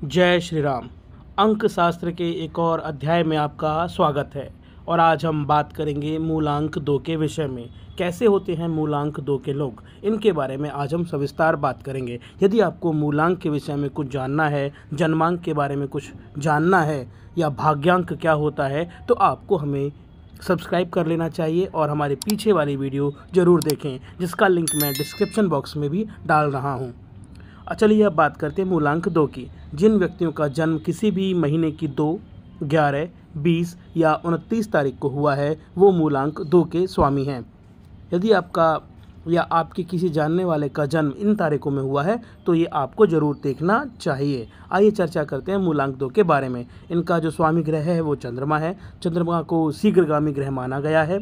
जय श्री राम। अंक शास्त्र के एक और अध्याय में आपका स्वागत है। और आज हम बात करेंगे मूलांक 2 के विषय में। कैसे होते हैं मूलांक 2 के लोग, इनके बारे में आज हम सविस्तार बात करेंगे। यदि आपको मूलांक के विषय में कुछ जानना है, जन्मांक के बारे में कुछ जानना है या भाग्यांक क्या होता है, तो आपको हमें सब्सक्राइब कर लेना चाहिए और हमारे पीछे वाली वीडियो ज़रूर देखें, जिसका लिंक मैं डिस्क्रिप्शन बॉक्स में भी डाल रहा हूँ। चलिए अब बात करते हैं मूलांक 2 की। जिन व्यक्तियों का जन्म किसी भी महीने की 2, 11, 20 या 29 तारीख को हुआ है, वो मूलांक 2 के स्वामी हैं। यदि आपका या आपके किसी जानने वाले का जन्म इन तारीखों में हुआ है तो ये आपको ज़रूर देखना चाहिए। आइए चर्चा करते हैं मूलांक 2 के बारे में। इनका जो स्वामी ग्रह है वो चंद्रमा है। चंद्रमा को शीघ्रगामी ग्रह माना गया है।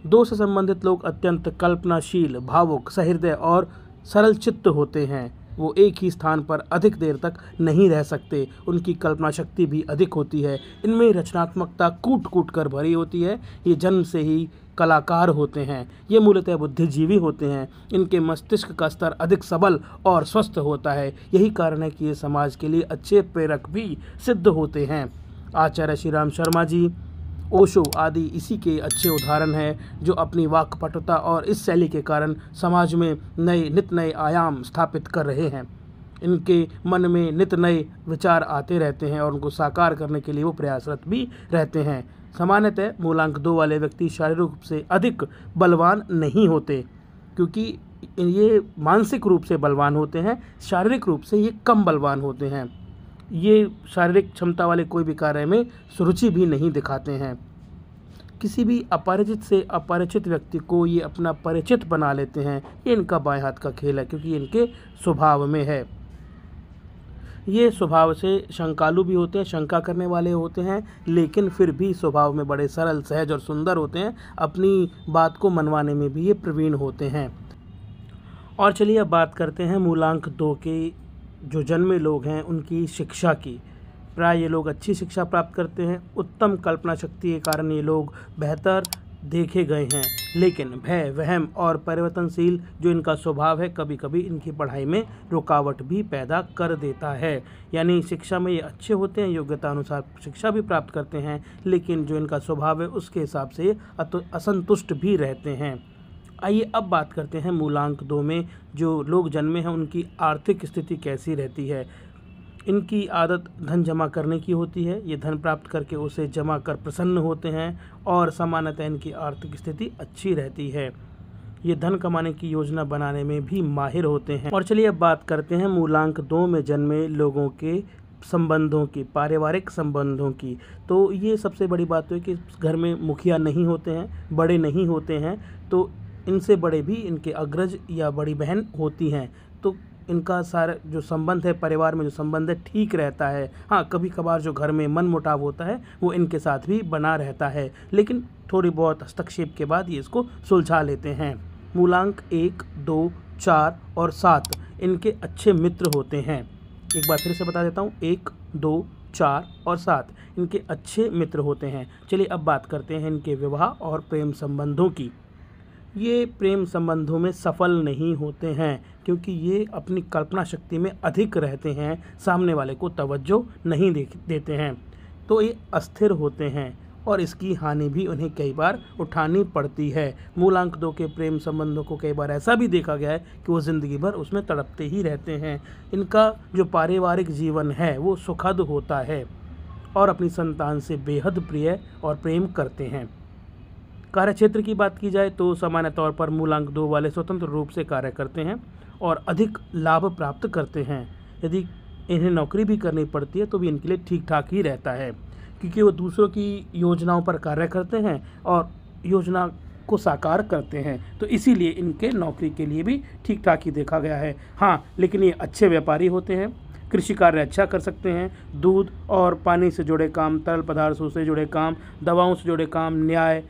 2 से संबंधित लोग अत्यंत कल्पनाशील, भावुक, सहृदय और सरल चित्त होते हैं। वो एक ही स्थान पर अधिक देर तक नहीं रह सकते। उनकी कल्पना शक्ति भी अधिक होती है। इनमें रचनात्मकता कूट कूट कर भरी होती है। ये जन्म से ही कलाकार होते हैं। ये मूलतः बुद्धिजीवी होते हैं। इनके मस्तिष्क का स्तर अधिक सबल और स्वस्थ होता है। यही कारण है कि ये समाज के लिए अच्छे प्रेरक भी सिद्ध होते हैं। आचार्य श्री राम शर्मा जी, ओशो आदि इसी के अच्छे उदाहरण हैं, जो अपनी वाक्पटुता और इस शैली के कारण समाज में नित नए आयाम स्थापित कर रहे हैं। इनके मन में नित नए विचार आते रहते हैं और उनको साकार करने के लिए वो प्रयासरत भी रहते हैं। सामान्यतः मूलांक 2 वाले व्यक्ति शारीरिक रूप से अधिक बलवान नहीं होते, क्योंकि ये मानसिक रूप से बलवान होते हैं। शारीरिक रूप से ये कम बलवान होते हैं। ये शारीरिक क्षमता वाले कोई भी कार्य में सुरुचि भी नहीं दिखाते हैं। किसी भी अपरिचित से अपरिचित व्यक्ति को ये अपना परिचित बना लेते हैं। ये इनका बाएं हाथ का खेल है, क्योंकि इनके स्वभाव में है। ये स्वभाव से शंकालु भी होते हैं, शंका करने वाले होते हैं, लेकिन फिर भी स्वभाव में बड़े सरल, सहज और सुंदर होते हैं। अपनी बात को मनवाने में भी ये प्रवीण होते हैं। और चलिए अब बात करते हैं मूलांक 2 के जो जन्मे लोग हैं उनकी शिक्षा की। प्राय ये लोग अच्छी शिक्षा प्राप्त करते हैं। उत्तम कल्पना शक्ति के कारण ये लोग बेहतर देखे गए हैं, लेकिन भय, वहम और परिवर्तनशील जो इनका स्वभाव है कभी कभी इनकी पढ़ाई में रुकावट भी पैदा कर देता है। यानी शिक्षा में ये अच्छे होते हैं, योग्यता अनुसार शिक्षा भी प्राप्त करते हैं, लेकिन जो इनका स्वभाव है उसके हिसाब से ये असंतुष्ट भी रहते हैं। आइए अब बात करते हैं मूलांक 2 में जो लोग जन्मे हैं उनकी आर्थिक स्थिति कैसी रहती है। इनकी आदत धन जमा करने की होती है। ये धन प्राप्त करके उसे जमा कर प्रसन्न होते हैं और सामान्यतः इनकी आर्थिक स्थिति अच्छी रहती है। ये धन कमाने की योजना बनाने में भी माहिर होते हैं। और चलिए अब बात करते हैं मूलांक 2 में जन्मे लोगों के संबंधों की, पारिवारिक संबंधों की। तो ये सबसे बड़ी बात है कि घर में मुखिया नहीं होते हैं, बड़े नहीं होते हैं, तो इनसे बड़े भी इनके अग्रज या बड़ी बहन होती हैं। तो इनका सारा जो संबंध है, परिवार में जो संबंध है, ठीक रहता है। हाँ, कभी कभार जो घर में मनमुटाव होता है वो इनके साथ भी बना रहता है, लेकिन थोड़ी बहुत हस्तक्षेप के बाद ये इसको सुलझा लेते हैं। मूलांक 1, 2, 4 और 7 इनके अच्छे मित्र होते हैं। एक बार फिर से बता देता हूँ, 1, 2, 4 और 7 इनके अच्छे मित्र होते हैं। चलिए अब बात करते हैं इनके विवाह और प्रेम संबंधों की। ये प्रेम संबंधों में सफल नहीं होते हैं, क्योंकि ये अपनी कल्पना शक्ति में अधिक रहते हैं, सामने वाले को तवज्जो नहीं देते हैं, तो ये अस्थिर होते हैं और इसकी हानि भी उन्हें कई बार उठानी पड़ती है। मूलांक 2 के प्रेम संबंधों को कई बार ऐसा भी देखा गया है कि वो ज़िंदगी भर उसमें तड़पते ही रहते हैं। इनका जो पारिवारिक जीवन है वो सुखद होता है और अपनी संतान से बेहद प्रिय और प्रेम करते हैं। कार्यक्षेत्र की बात की जाए तो सामान्य तौर पर मूलांक 2 वाले स्वतंत्र रूप से कार्य करते हैं और अधिक लाभ प्राप्त करते हैं। यदि इन्हें नौकरी भी करनी पड़ती है तो भी इनके लिए ठीक ठाक ही रहता है, क्योंकि वो दूसरों की योजनाओं पर कार्य करते हैं और योजना को साकार करते हैं, तो इसीलिए इनके नौकरी के लिए भी ठीक ठाक ही देखा गया है। हाँ, लेकिन ये अच्छे व्यापारी होते हैं, कृषि कार्य अच्छा कर सकते हैं। दूध और पानी से जुड़े काम, तरल पदार्थों से जुड़े काम, दवाओं से जुड़े काम, न्याय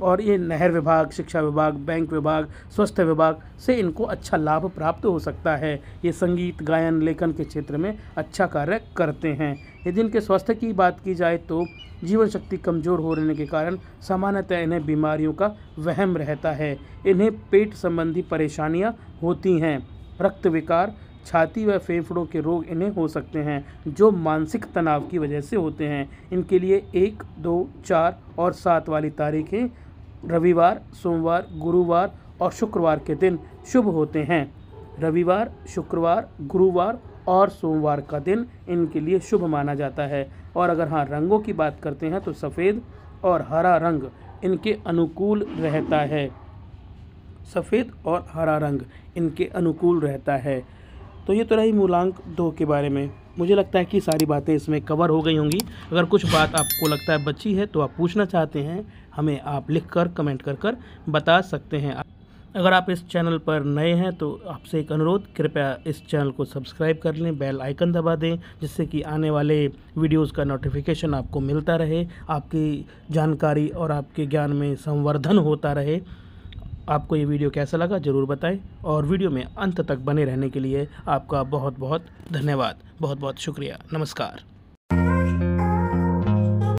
और ये नहर विभाग, शिक्षा विभाग, बैंक विभाग, स्वास्थ्य विभाग से इनको अच्छा लाभ प्राप्त हो सकता है। ये संगीत, गायन, लेखन के क्षेत्र में अच्छा कार्य करते हैं। यदि इनके स्वास्थ्य की बात की जाए तो जीवन शक्ति कमज़ोर होने के कारण सामान्यतः इन्हें बीमारियों का वहम रहता है। इन्हें पेट संबंधी परेशानियां होती हैं। रक्त विकार, छाती व फेफड़ों के रोग इन्हें हो सकते हैं जो मानसिक तनाव की वजह से होते हैं। इनके लिए 1, 2, 4 और 7 वाली तारीखें रविवार, सोमवार, गुरुवार और शुक्रवार के दिन शुभ होते हैं। रविवार, शुक्रवार, गुरुवार और सोमवार का दिन इनके लिए शुभ माना जाता है। और अगर रंगों की बात करते हैं तो सफ़ेद और हरा रंग इनके अनुकूल रहता है। सफ़ेद और हरा रंग इनके अनुकूल रहता है। तो ये तो रही मूलांक 2 के बारे में। मुझे लगता है कि सारी बातें इसमें कवर हो गई होंगी। अगर कुछ बात आपको लगता है बची है तो आप पूछना चाहते हैं, हमें आप लिख कर कमेंट कर बता सकते हैं। अगर आप इस चैनल पर नए हैं तो आपसे एक अनुरोध, कृपया इस चैनल को सब्सक्राइब कर लें, बेल आइकन दबा दें, जिससे कि आने वाले वीडियोस का नोटिफिकेशन आपको मिलता रहे, आपकी जानकारी और आपके ज्ञान में संवर्धन होता रहे। आपको ये वीडियो कैसा लगा ज़रूर बताएं और वीडियो में अंत तक बने रहने के लिए आपका बहुत बहुत धन्यवाद। बहुत बहुत शुक्रिया। नमस्कार।